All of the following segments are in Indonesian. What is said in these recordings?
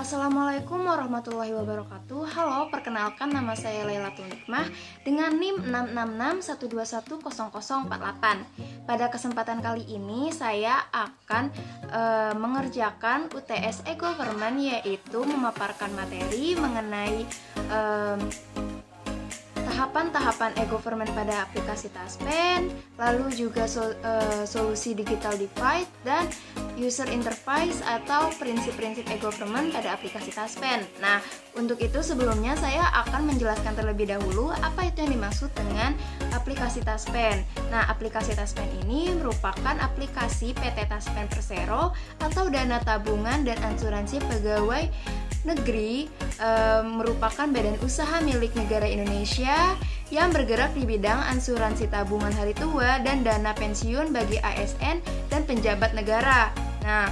Assalamualaikum warahmatullahi wabarakatuh. Halo, perkenalkan nama saya Lailatul Nikmah dengan NIM 66612100048. Pada kesempatan kali ini saya akan mengerjakan UTS e-Government, yaitu memaparkan materi mengenai tahapan-tahapan e-Government pada aplikasi Taspen, lalu juga solusi digital divide dan user interface atau prinsip-prinsip e-Government pada aplikasi Taspen. Nah, untuk itu sebelumnya saya akan menjelaskan terlebih dahulu apa itu yang dimaksud dengan aplikasi Taspen. Nah, aplikasi Taspen ini merupakan aplikasi PT Taspen Persero atau dana tabungan dan asuransi pegawai negeri, merupakan badan usaha milik negara Indonesia yang bergerak di bidang asuransi tabungan hari tua dan dana pensiun bagi ASN dan penjabat negara. Nah,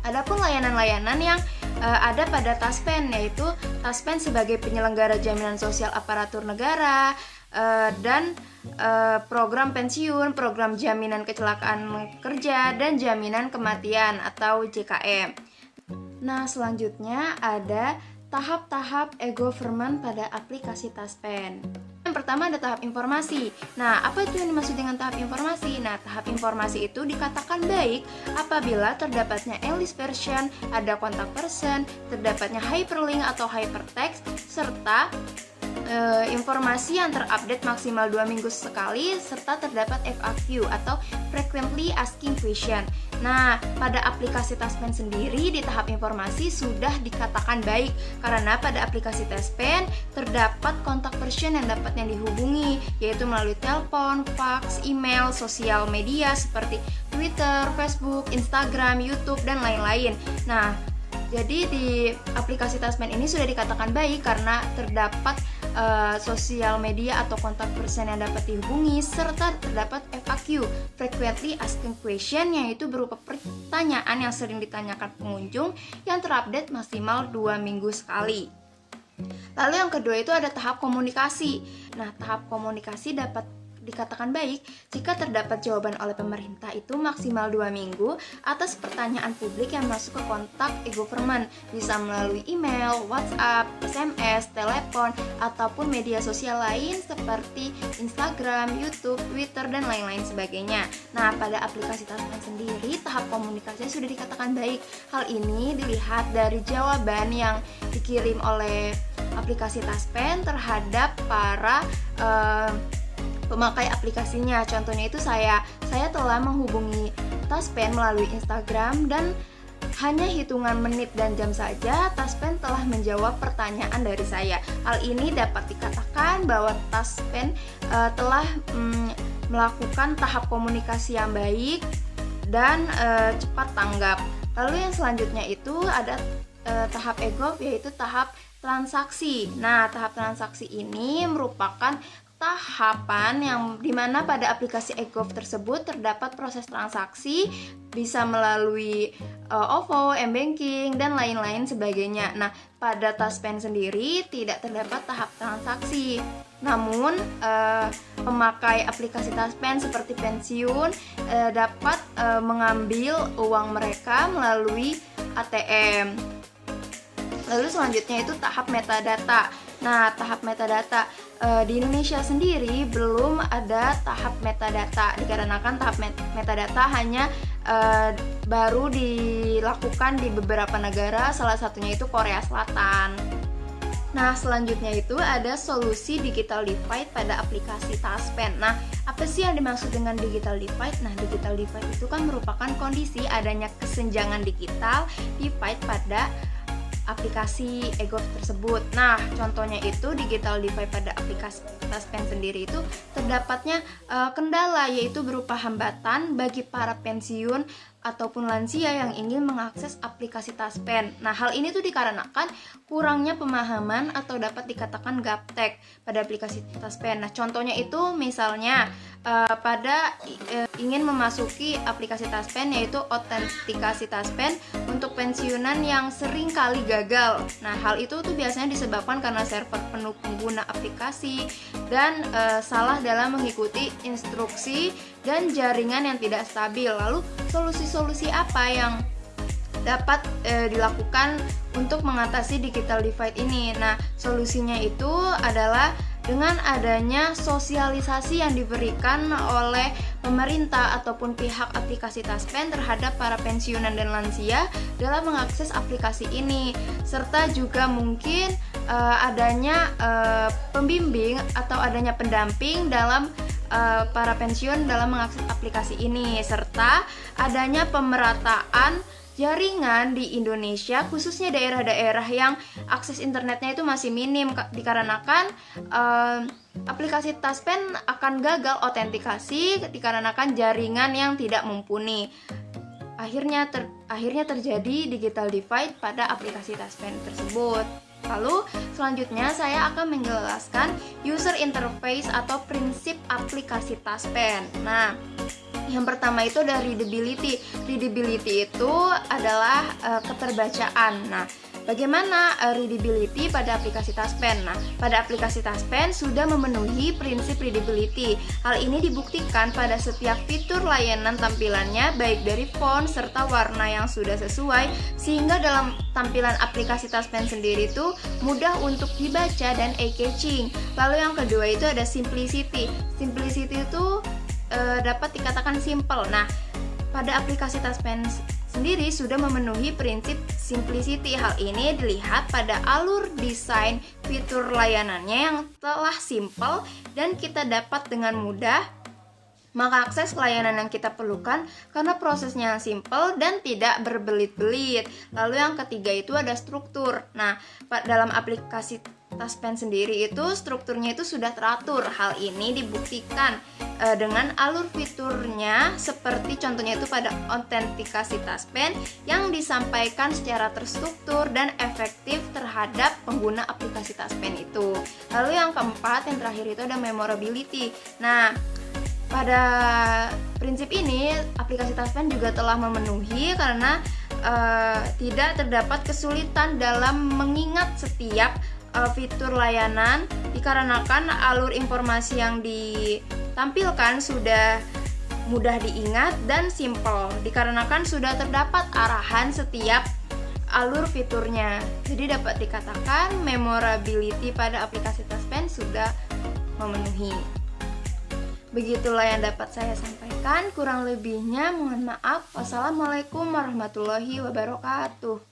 adapun layanan-layanan yang ada pada Taspen, yaitu Taspen sebagai penyelenggara jaminan sosial aparatur negara dan program pensiun, program jaminan kecelakaan kerja, dan jaminan kematian atau JKM. Nah, selanjutnya ada tahap-tahap e-Government pada aplikasi Taspen. Yang pertama ada tahap informasi. Nah, apa itu yang dimaksud dengan tahap informasi? Nah, tahap informasi itu dikatakan baik apabila terdapatnya enlist version, ada kontak person, terdapatnya hyperlink atau hypertext, serta informasi yang terupdate maksimal 2 minggu sekali, serta terdapat FAQ atau frequently asking question. Nah, pada aplikasi Taspen sendiri di tahap informasi sudah dikatakan baik karena pada aplikasi Taspen terdapat kontak person yang dapatnya dihubungi, yaitu melalui telepon, fax, email, sosial media seperti Twitter, Facebook, Instagram, YouTube, dan lain-lain. Nah, jadi di aplikasi Taspen ini sudah dikatakan baik karena terdapat sosial media atau kontak person yang dapat dihubungi, serta terdapat FAQ, frequently asking question, yaitu berupa pertanyaan yang sering ditanyakan pengunjung yang terupdate maksimal 2 minggu sekali. Lalu yang kedua itu ada tahap komunikasi. Nah, tahap komunikasi dapat dikatakan baik jika terdapat jawaban oleh pemerintah itu maksimal 2 minggu atas pertanyaan publik yang masuk ke kontak e-Government, bisa melalui email, WhatsApp, SMS, telepon, ataupun media sosial lain seperti Instagram, YouTube, Twitter, dan lain-lain sebagainya. Nah, pada aplikasi Taspen sendiri tahap komunikasinya sudah dikatakan baik. Hal ini dilihat dari jawaban yang dikirim oleh aplikasi Taspen terhadap para pemakai aplikasinya. Contohnya itu saya telah menghubungi Taspen melalui Instagram dan hanya hitungan menit dan jam saja Taspen telah menjawab pertanyaan dari saya. Hal ini dapat dikatakan bahwa Taspen telah melakukan tahap komunikasi yang baik dan cepat tanggap. Lalu yang selanjutnya itu ada tahap e-Gov, yaitu tahap transaksi. Nah, tahap transaksi ini merupakan tahapan yang dimana pada aplikasi e-Gov tersebut terdapat proses transaksi, bisa melalui OVO, m-banking, dan lain-lain sebagainya. Nah, pada Taspen sendiri tidak terdapat tahap transaksi. Namun, pemakai aplikasi Taspen seperti pensiun dapat mengambil uang mereka melalui ATM. Lalu selanjutnya itu tahap metadata. Nah, tahap metadata di Indonesia sendiri belum ada tahap metadata, dikarenakan tahap metadata hanya baru dilakukan di beberapa negara, salah satunya itu Korea Selatan. Nah, selanjutnya itu ada solusi digital divide pada aplikasi Taspen. Nah, apa sih yang dimaksud dengan digital divide? Nah, digital divide itu kan merupakan kondisi adanya kesenjangan digital divide pada aplikasi e-Gov tersebut. Nah, contohnya itu digital divide pada aplikasi Taspen sendiri itu terdapatnya kendala, yaitu berupa hambatan bagi para pensiun ataupun lansia yang ingin mengakses aplikasi Taspen. Nah, hal ini tuh dikarenakan kurangnya pemahaman atau dapat dikatakan gaptek pada aplikasi Taspen. Nah, contohnya itu misalnya pada ingin memasuki aplikasi Taspen, yaitu autentikasi Taspen untuk pensiunan yang sering kali gagal. Nah, hal itu tuh biasanya disebabkan karena server penuh pengguna aplikasi dan salah dalam mengikuti instruksi dan jaringan yang tidak stabil. Lalu solusi-solusi apa yang dapat dilakukan untuk mengatasi digital divide ini. Nah, solusinya itu adalah dengan adanya sosialisasi yang diberikan oleh pemerintah ataupun pihak aplikasi Taspen terhadap para pensiunan dan lansia dalam mengakses aplikasi ini, serta juga mungkin adanya pembimbing atau adanya pendamping dalam para pensiun dalam mengakses aplikasi ini, serta adanya pemerataan jaringan di Indonesia, khususnya daerah-daerah yang akses internetnya itu masih minim, dikarenakan aplikasi Taspen akan gagal autentikasi dikarenakan jaringan yang tidak mumpuni. Akhirnya terjadi digital divide pada aplikasi Taspen tersebut. Lalu selanjutnya saya akan menjelaskan user interface atau prinsip aplikasi Taspen. Nah, yang pertama itu ada readability. Readability itu adalah keterbacaan. Nah, bagaimana readability pada aplikasi Taspen? Nah, pada aplikasi Taspen sudah memenuhi prinsip readability. Hal ini dibuktikan pada setiap fitur layanan tampilannya, baik dari font serta warna yang sudah sesuai, sehingga dalam tampilan aplikasi Taspen sendiri itu mudah untuk dibaca dan eye-catching. Lalu yang kedua itu ada simplicity. Simplicity itu dapat dikatakan simple. Nah, pada aplikasi Taspen sendiri sudah memenuhi prinsip simplicity. Hal ini dilihat pada alur desain fitur layanannya yang telah simple dan kita dapat dengan mudah mengakses layanan yang kita perlukan karena prosesnya yang simple dan tidak berbelit-belit. Lalu yang ketiga itu ada struktur. Nah, dalam aplikasi Taspen sendiri itu strukturnya itu sudah teratur. Hal ini dibuktikan dengan alur fiturnya, seperti contohnya itu pada autentikasi Taspen yang disampaikan secara terstruktur dan efektif terhadap pengguna aplikasi Taspen itu. Lalu yang keempat, yang terakhir itu ada memorability. Nah, pada prinsip ini aplikasi Taspen juga telah memenuhi karena tidak terdapat kesulitan dalam mengingat setiap fitur layanan dikarenakan alur informasi yang ditampilkan sudah mudah diingat dan simple dikarenakan sudah terdapat arahan setiap alur fiturnya. Jadi dapat dikatakan memorability pada aplikasi Taspen sudah memenuhi. Begitulah yang dapat saya sampaikan, kurang lebihnya mohon maaf. Wassalamualaikum warahmatullahi wabarakatuh.